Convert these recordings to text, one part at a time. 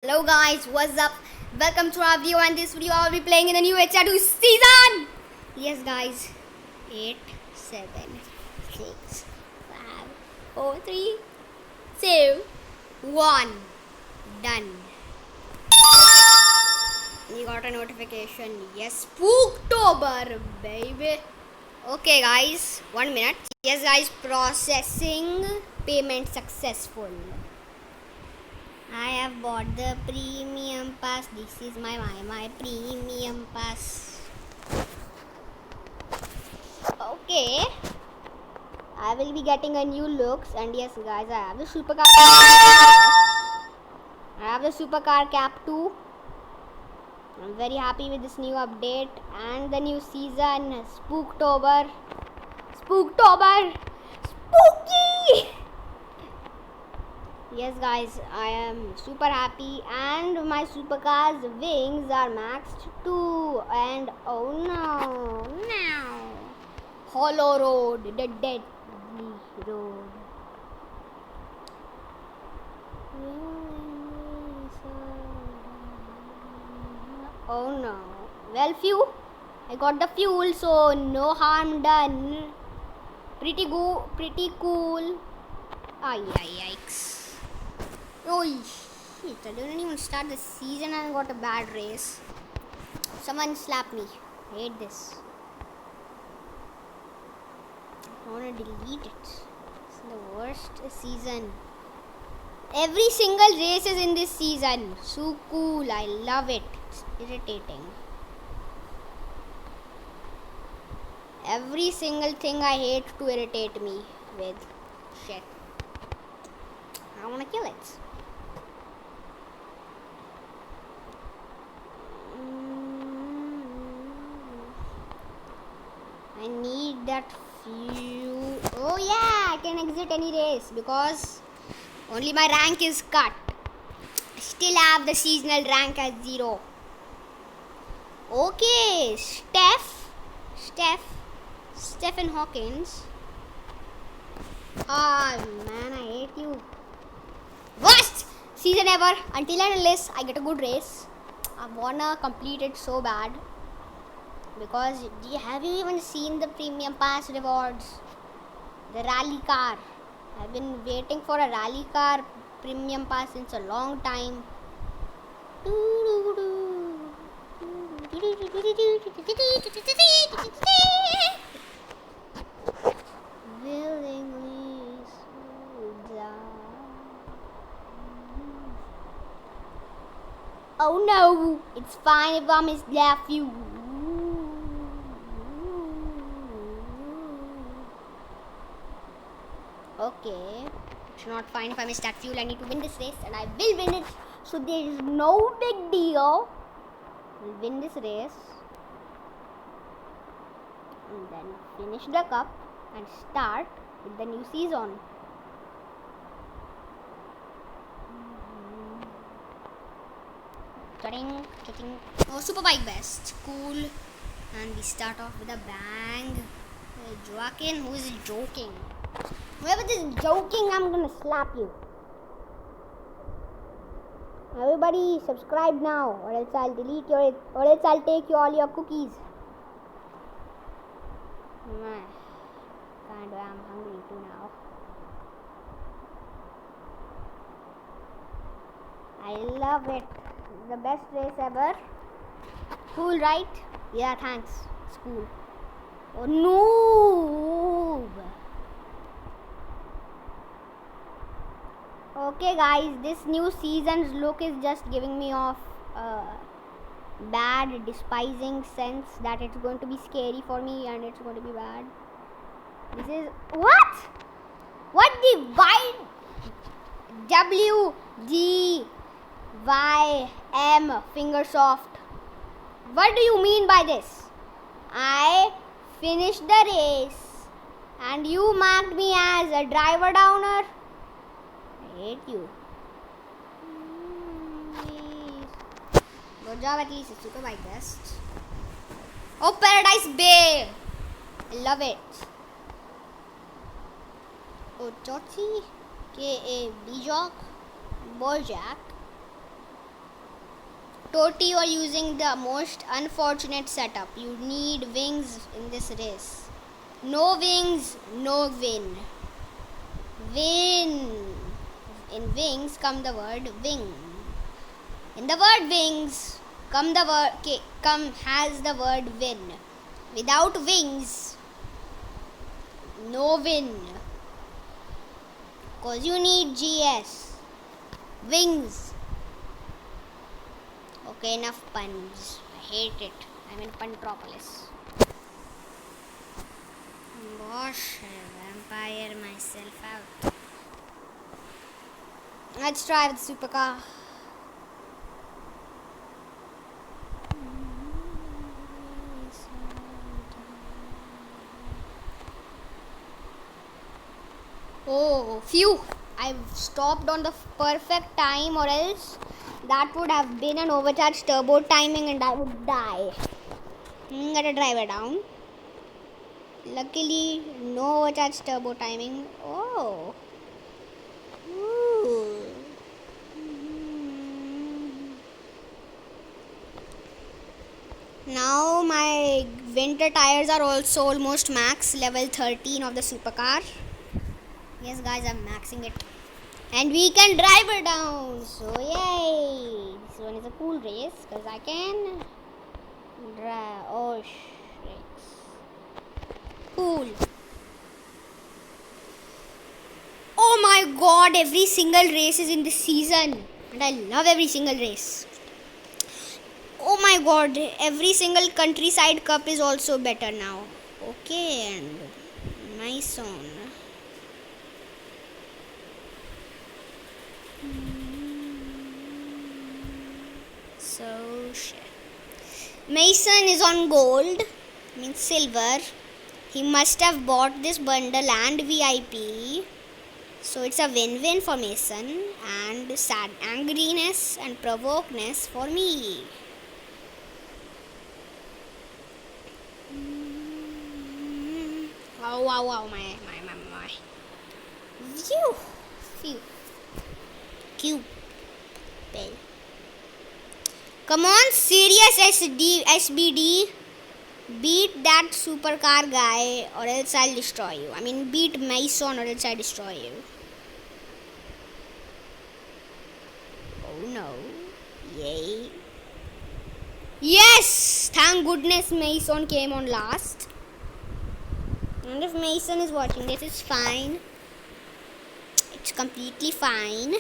Hello guys, what's up? Welcome to our video, and this video I'll be playing in the new HR2 season! Yes guys, 8, 7, 6, 5, 4, 3, 2, 1, done. You got a notification, yes, Spooktober, baby. Okay guys, 1 minute. Yes guys, processing, payment successful. I have bought the premium pass. This is my premium pass. Okay. I will be getting a new looks, and yes guys, I have the supercar. I have the supercar cap too. I'm very happy with this new update and the new season. Spooktober. Spooktober. Spooky. Yes guys, I am super happy, and my supercar's wings are maxed too. And oh no, Hollow Road, the deadly road. Oh no. Well, I got the fuel, so no harm done. Pretty cool. Yikes. Oh shit, I didn't even start the season and I got a bad race. Someone slapped me. I hate this. I want to delete it. It's the worst season. Every single race is in this season. So cool. I love it. It's irritating. Every single thing I hate to irritate me with. Shit. I want to kill it. I need that fuel. Oh yeah, I can exit any race because only my rank is cut. I still have the seasonal rank at 0. Okay, Stephen Hawkins. Ah man, I hate you. Worst season ever. Until and unless I get a good race, I wanna complete it so bad. Because have you even seen the premium pass rewards? The rally car. I've been waiting for a rally car premium pass since a long time. Willingly die. Oh no, it's fine if I mislap you. Okay, it's not fine if I miss that fuel. I need to win this race, and I will win it. So there is no big deal. We'll win this race, and then finish the cup and start with the new season. Oh, super bike best, cool, and we start off with a bang. Joaquin, who is joking? Whoever is joking, I'm gonna slap you. Everybody subscribe now, or else I'll delete your, or else I'll take you all your cookies. Kinda, I'm hungry too now. I love it. The best race ever. Cool, right? Yeah, thanks. It's cool. Oh no! Okay guys, this new season's look is just giving me off bad, despising sense that it's going to be scary for me and it's going to be bad. This is what? What the WGYM Fingersoft? What do you mean by this? I finished the race and you marked me as a driver downer. I hate you. Good job, at least it's super bike best. Oh, Paradise Bay! I love it. Oh, Chotzi, K.A. Bojack, Toti, you are using the most unfortunate setup. You need wings in this race. No wings, no win. Win. In wings come the word wing. In the word wings come the word has the word win. Without wings, no win. Cause you need GS. Wings. Okay, enough puns. I hate it. I'm in Puntropolis. Gosh, vampire myself out. Let's try with the supercar. Oh, phew! I've stopped on the perfect time, or else that would have been an overcharged turbo timing and I would die. Gotta drive it down. Luckily, no overcharged turbo timing. Oh. Ooh. Now my winter tires are also almost max, level 13 of the supercar. Yes guys, I'm maxing it. And we can drive it down. So yay. This one is a cool race because I can drive. Oh shucks. Cool. Oh my god, every single race is in this season. And I love every single race. Oh my god, every single countryside cup is also better now. Okay, and nice on. So shit. Mason is on gold, means silver. He must have bought this bundle and VIP. So it's a win-win for Mason, and sad angriness and provokeness for me. Wow, my. Phew. Cube. Bell. Come on, serious SBD. Beat that supercar guy or else I'll destroy you. I mean, beat Mason or else I'll destroy you. Oh no. Yay. Yes! Thank goodness Mason came on last. And if Mason is watching this, it's fine. It's completely fine.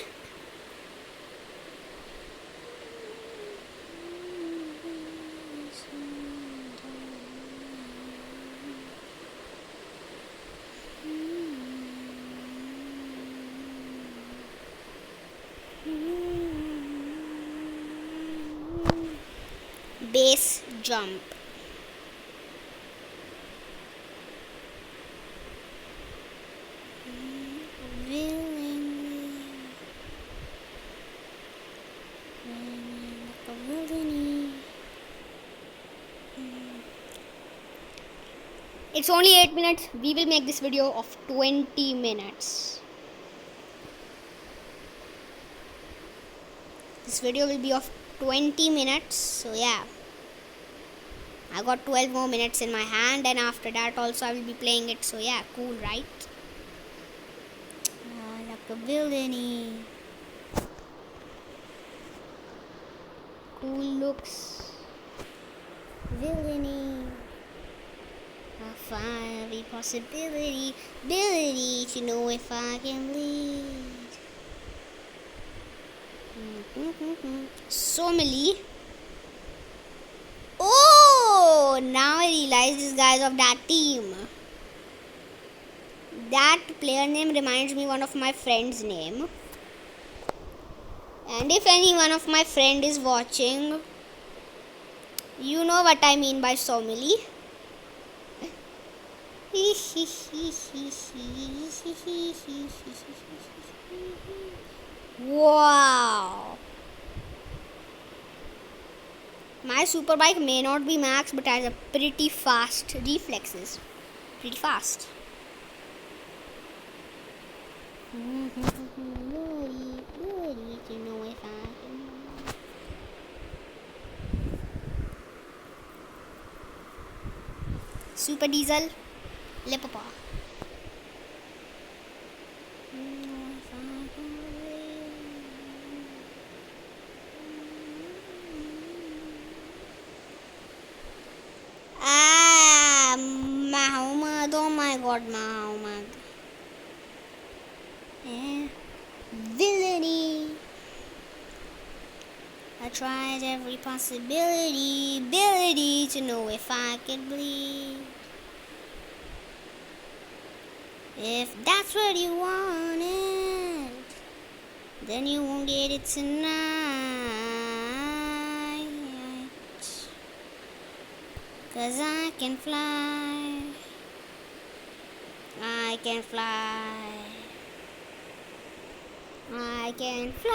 Base jump. It's only 8 minutes. We will make this video of 20 minutes. This video will be of 20 minutes. So yeah. I got 12 more minutes in my hand, and after that also I will be playing it. So yeah, cool, right? Like a villainy. Cool looks. Villainy. A fiery possibility. Ability to know if I can lead. Somali. Oh, now I realize these guys of that team. That player name reminds me one of my friend's name. And if any one of my friend is watching, you know what I mean by Somali. Wow. My superbike may not be max, but has a pretty fast reflexes. Pretty fast. Super Diesel. Le papa. Muhammad. Oh my god, Muhammad. Villainy. I tried every ability to know if I could bleed. If that's what you wanted, then you won't get it tonight. 'Cause I can fly. I can fly. I can fly.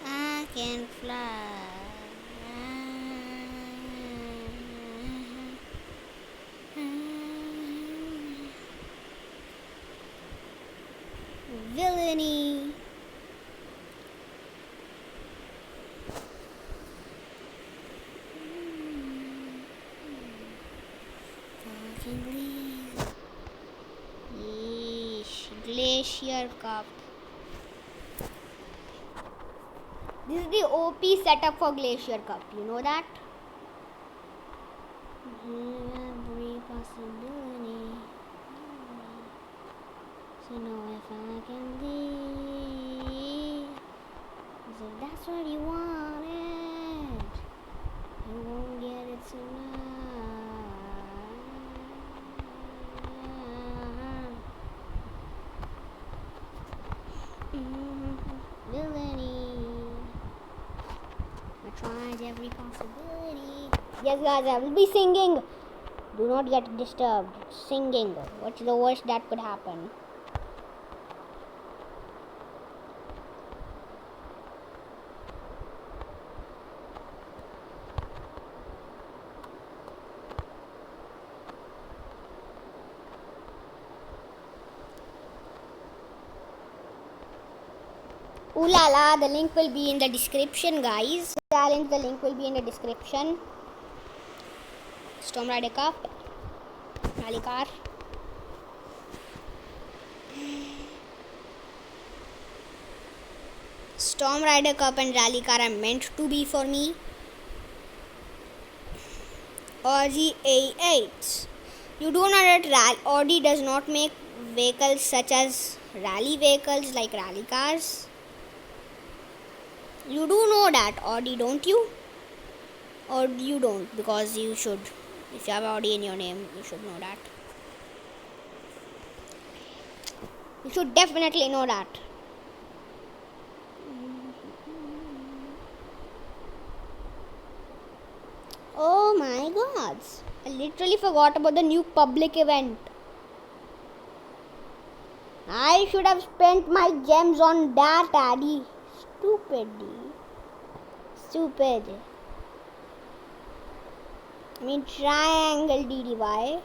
I can fly. Villainy. Glacier Cup. This is the OP setup for Glacier Cup. You know that? Every possibility. So know if I can leave. So that's what you wanted. You won't get it tonight. Villainy. I tried every possibility. Yes, guys, I will be singing. Do not get disturbed. Singing. What's the worst that could happen? Ooh la la, the link will be in the description, guys. Challenge, the link will be in the description. Storm Rider Cup. Rally car. Storm Rider Cup and Rally car are meant to be for me. Audi A8. You do know that Audi does not make vehicles such as rally vehicles like rally cars. You do know that, Audi, don't you? Or you don't, because you should. If you have Audi in your name, you should know that. You should definitely know that. Oh my god. I literally forgot about the new public event. I should have spent my gems on that, Addy. Stupid. I mean, triangle DDY.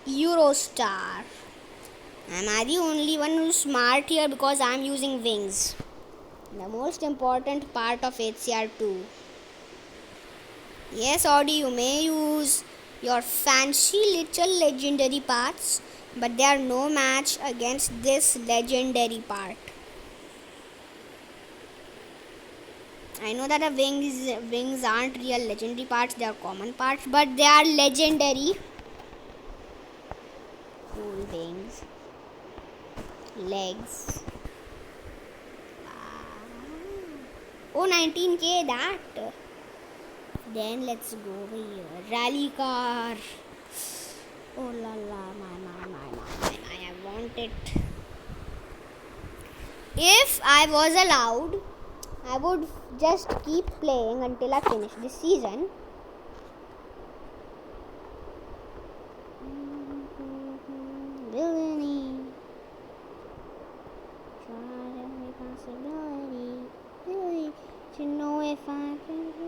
Eurostar. Am I the only one who's smart here because I'm using wings? The most important part of HCR2. Yes, Audi, you may use your fancy little legendary parts, but they are no match against this legendary part. I know that the wings aren't real legendary parts, they are common parts, but they are legendary. Cool wings. Legs. Oh, 19k that. Then let's go over here. Rally car. Oh la la, my. I want it. If I was allowed, I would just keep playing until I finish this season. Villainy. Try every possibility. Really, to know if I can be.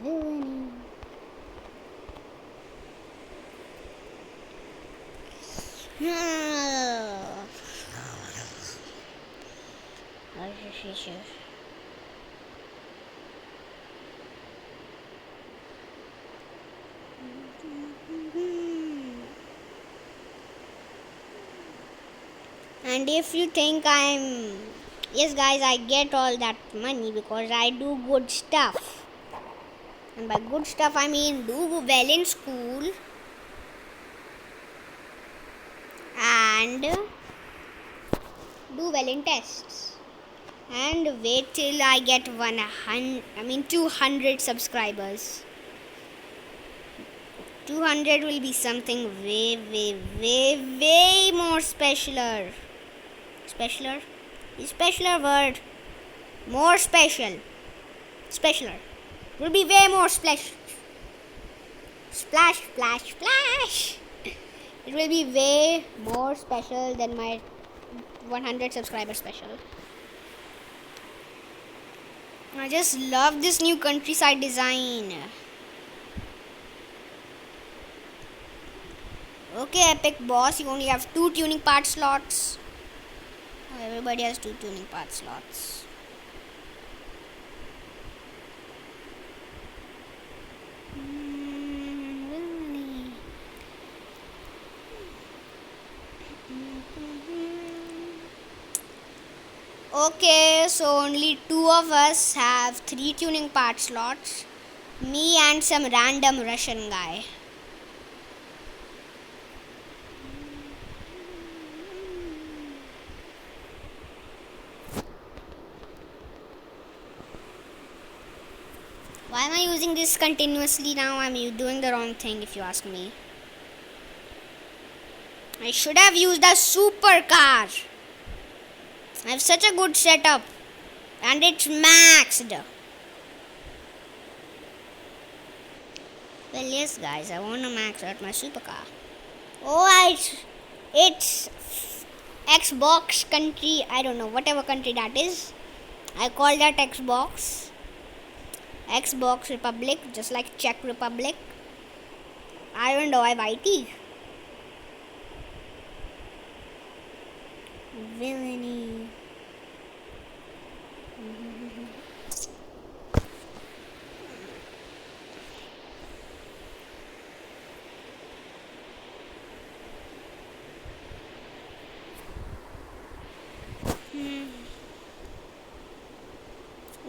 Villainy. And if you think yes, guys, I get all that money because I do good stuff. And by good stuff, I mean do well in school and do well in tests. And wait till I get 200 subscribers. 200 will be something way, way, way, way more specialer. Specialer? Specialer word. More special. Specialer. Will be way more splash. Splash, splash, splash. It will be way more special than my 100 subscriber special. I just love this new countryside design. Okay, epic boss, you only have 2 tuning part slots. Oh, everybody has 2 tuning part slots. Okay, so only 2 of us have 3 tuning part slots. Me and some random Russian guy. Why am I using this continuously now? I'm doing the wrong thing if you ask me. I should have used a supercar. I have such a good setup. And it's maxed. Well, yes, guys, I want to max out my supercar. Oh, it's Xbox country. I don't know, whatever country that is. I call that Xbox. Xbox Republic, just like Czech Republic. I don't know, I have IT. Villainy.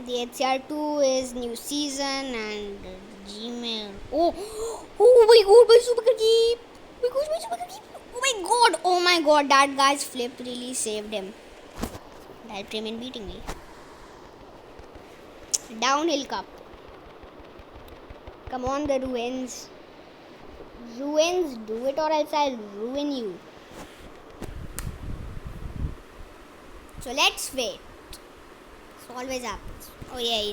The HCR2 is new season and Gmail. Oh my god, my super keep. Oh my gosh, my super keep. Oh my god, that guy's flip really saved him. Helped him in beating me. Downhill cup. Come on, the ruins. Ruins, do it or else I'll ruin you. So let's wait. It always happens. Oh yeah.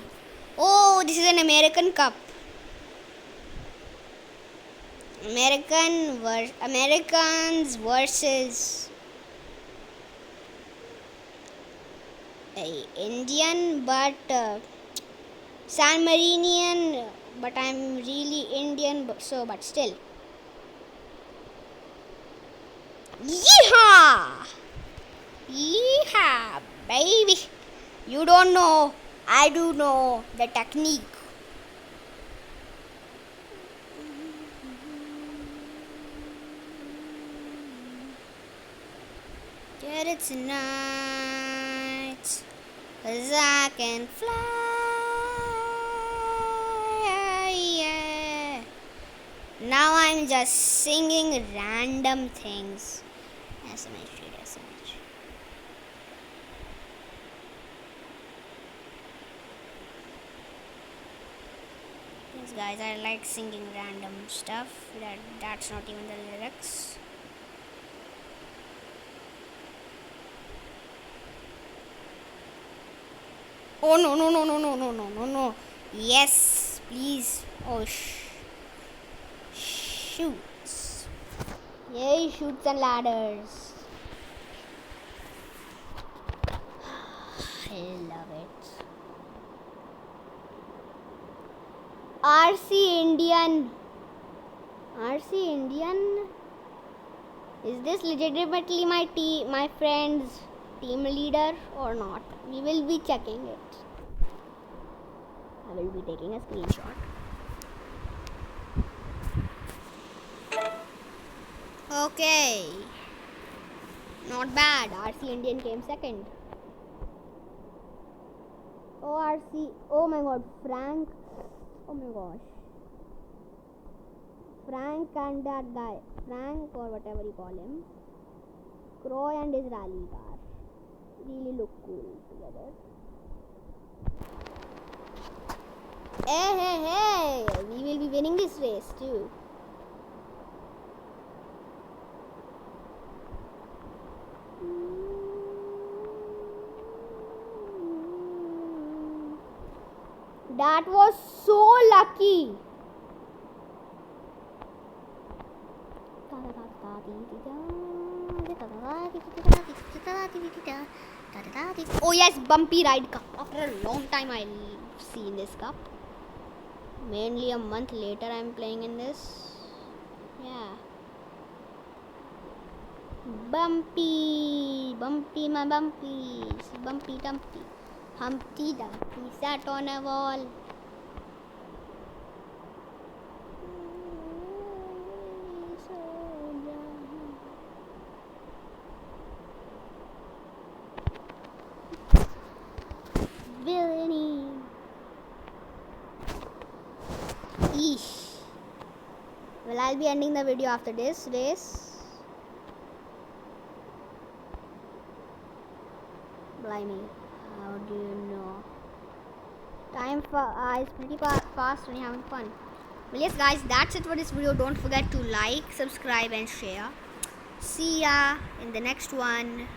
Oh, this is an American cup. Americans versus Indian, but San Marinian. But I'm really Indian, but still. Yeehaw! Yeehaw, baby! You don't know. I do know the technique. Yet it's night, 'cause I can fly. Yeah. Now I'm just singing random things. SMH. Yes, guys, I like singing random stuff. That's not even the lyrics. Oh no. Yes, please. Oh shoots. Yay, shoots and ladders. I love it. RC Indian. Is this legitimately my friend's team leader or not? We will be checking it. I will be taking a screenshot. Okay. Not bad. RC Indian came second. Oh, RC. Oh my god. Frank. Oh my gosh. Frank and that guy. Frank or whatever you call him. Croy and his rally car. Really look cool together. Hey. We will be winning this race too. That was so lucky. Oh yes, bumpy ride cup. After a long time I'll see in this cup. Mainly a month later I'm playing in this. Yeah. Bumpy my bumpies. Bumpy Dumpty. Humpty Dumpty sat on a wall. Villainy. Eesh. Well, I'll be ending the video after this race. Blimey. How do you know? Time is pretty fast when you're having fun. Well, yes, guys, that's it for this video. Don't forget to like, subscribe, and share. See ya in the next one.